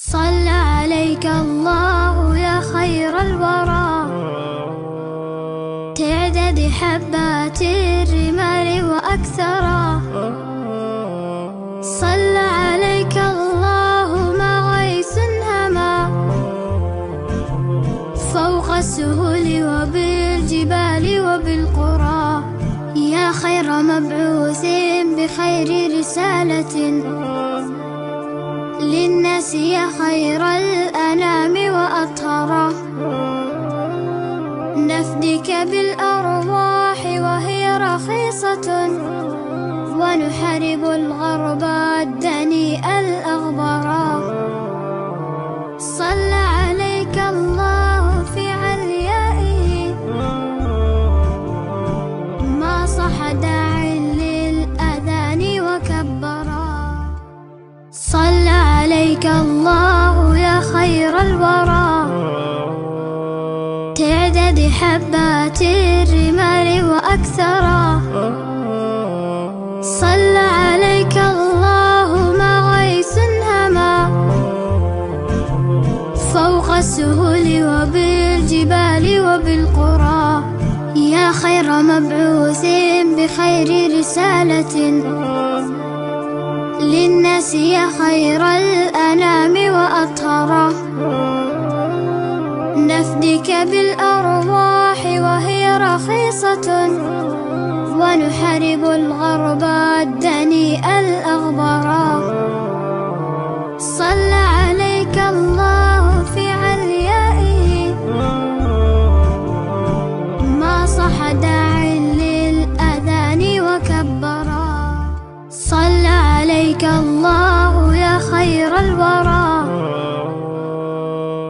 صلى عليك الله يا خير الورى، تعدد حبات الرمال وأكثرا. صلى عليك الله ما غيث هما فوق السهول وبالجبال وبالقرى. يا خير مبعوث بخير رسالة للناس، يا خير الأنام وأطهرا. نفديك بالأرواح وهي رخيصة، ونحارب الغرب الدنيء الأغبرا. صلى عليك الله في عليائه، ما صح داع للأذان وكبرا. صلى عليك الله يا خير الورى، تعدد حبات الرمال وأكثرا. صلى عليك الله ما غيث هما فوق السهول وبالجبال وبالقرى. يا خير مبعوث بخير رسالة للناس، يا خير الأنام وأطهرا. نفديك بالأرواح وهي رخيصة، ونحارب الغرب الدنيء الأغبرا. صلى عليك الله في عليائه، ما صح داع للأذان وكبرا. صلى عليك الله يا خير الورى،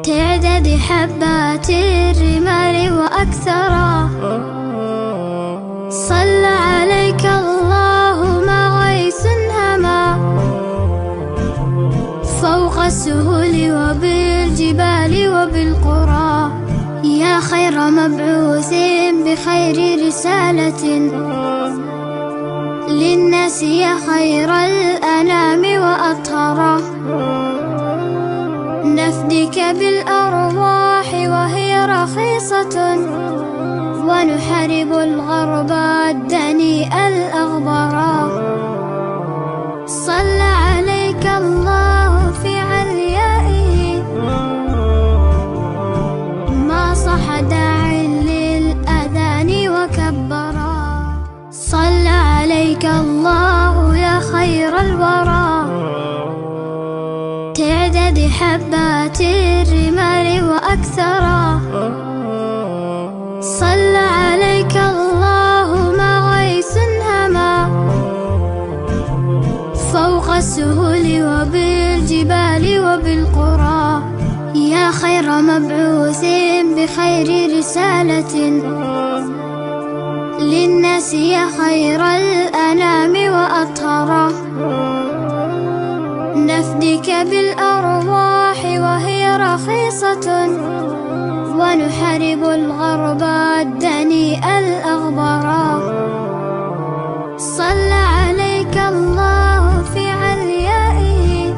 تعدد حبات الرمال وأكثرا. صلى عليك الله ما غيث هما فوق السهول وبالجبال وبالقرى. يا خير مبعوث بخير رسالة للناس، يا خير الأنام وأطهرا. نفديك بالأرواح وهي رخيصة، ونحارب الغرب الدنيء الأغبرا. صلى عليك الله في عليائه، ما صح داع للأذان وكبرا. صلى عليك الله يا خير الورى، تعدد حبات الرمال وأكثرا. صلى عليك الله ما غيث هما فوق السهول وبالجبال وبالقرى. يا خير مبعوث بخير رسالة للناس، يا خير الأنام وأطهرا. نفديك بالأرواح وهي رخيصة، ونحارب الغرب الدنيء الأغبرا. صلى عليك الله في عليائه،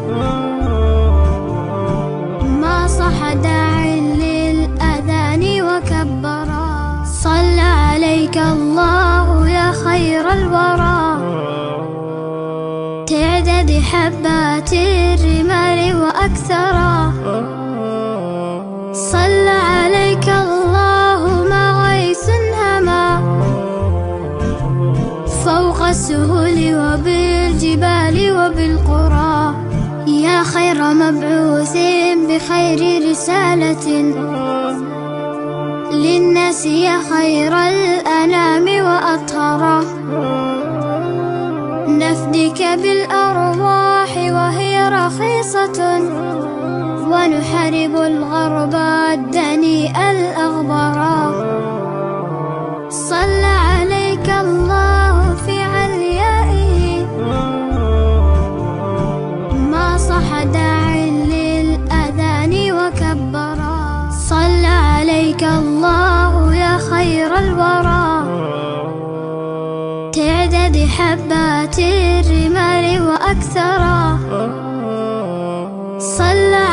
ما صح داع للأذان وكبرا. صلى عليك الله يا خير الورى، تعدد حبات الرمال وأكثرا. صلى عليك الله ما غيث هما فوق السهول وبالجبال وبالقرى. يا خير مبعوث بخير رسالة للناس، يا خير الأنام وأطهرا. نفديك بالأرواح وهي رخيصة، ونحارب الغرب الدنيء الأغبرا. صلى عليك الله في عليائه، ما صح داع للأذان وكبرا. صلى عليك الله يا خير الورى، تعدد حبات الرمال وأكثرا. صلى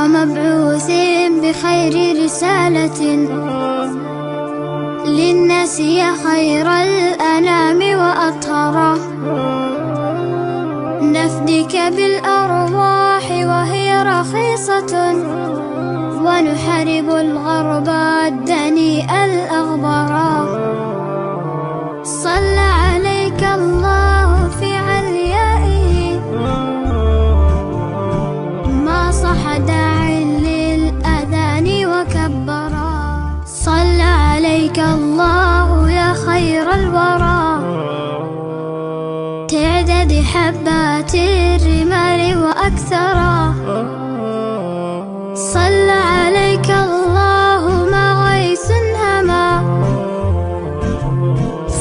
مبعوث بخير رسالة للناس يا خير الأنام وأطهره، نفديك بالأرواح وهي رخيصة، ونحارب الغرب الدنيء الأغبرا. صلى عليك الله في عليائه، ما صح داع للأذان وكبرا. صلى عليك الله يا خير الورى، تعدد حبات الرمال وأكثرا. صلى عليك الله ما غيث هما،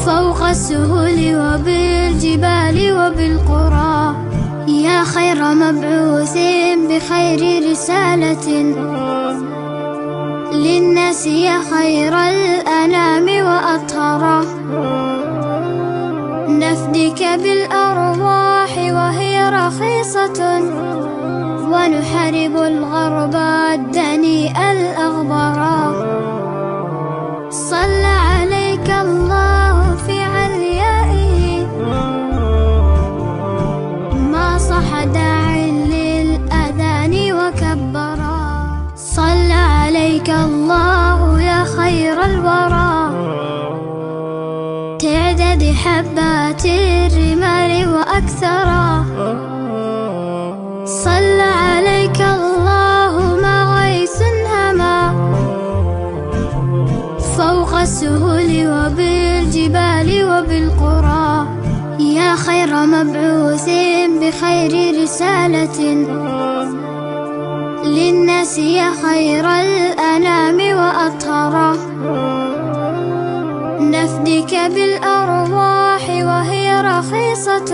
فوق السهول وبالجبال وبالقرى. يا خير مبعوث بخير رسالة للناس يا خير الأنام وأطهره، نفديك بالأرواح وهي رخيصة، ونحارب الغرب الدنيء الأغبرا. صلى عليك الله في عليائه، ما صح داع للأذان وكبرا. صلى عليك الله يا خير الورى، تعدد حبات الرمال وأكثرا. صلى عليك الله ما غيث هما، فوق السهول وبالجبال وبالقرى. يا خير مبعوث بخير رسالة للناس يا خير الأنام وأطهره، نفديك بالأرواح وهي رخيصة،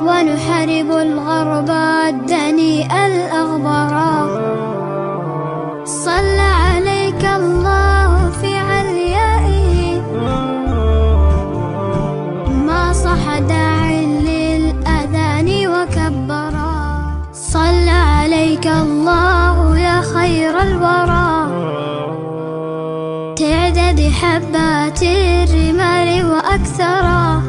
ونحارب الغرب الدنيء الأغبرا. صلى عليك الله في عليائه، ما صح داع للأذان وكبرا. صلى عليك الله يا خير الورى، تعدد حبات الرمال وأكثرا.